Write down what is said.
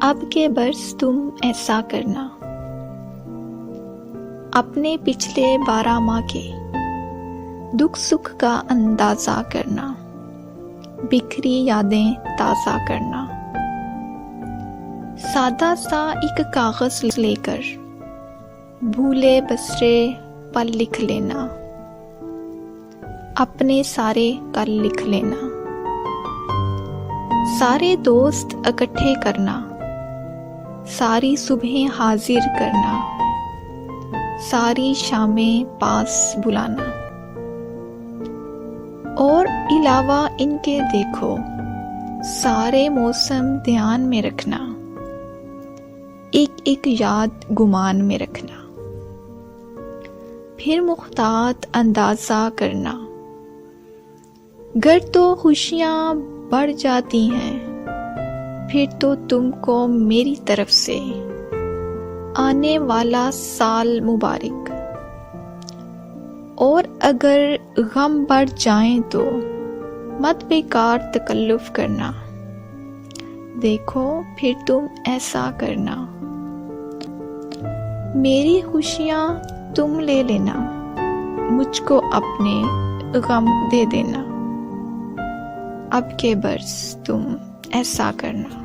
अब के बरस तुम ऐसा करना, अपने पिछले 12 माह के दुख सुख का अंदाजा करना, बिखरी यादें ताज़ा करना। सादा सा एक कागज लेकर भूले बसरे पल लिख लेना, अपने सारे कल लिख लेना। सारे दोस्त इकट्ठे करना, सारी सुबहें हाजिर करना, सारी शामें पास बुलाना। और इलावा इनके देखो सारे मौसम ध्यान में रखना, एक एक याद गुमान में रखना। फिर मुख्तात अंदाजा करना, गर तो खुशियां बढ़ जाती हैं, फिर तो तुमको मेरी तरफ से आने वाला साल मुबारक। और अगर गम बढ़ जाएं तो मत बेकार तकल्लुफ करना, देखो फिर तुम ऐसा करना। मेरी खुशियां तुम ले लेना, मुझको अपने गम दे देना। अब के बरस तुम ऐसा करना।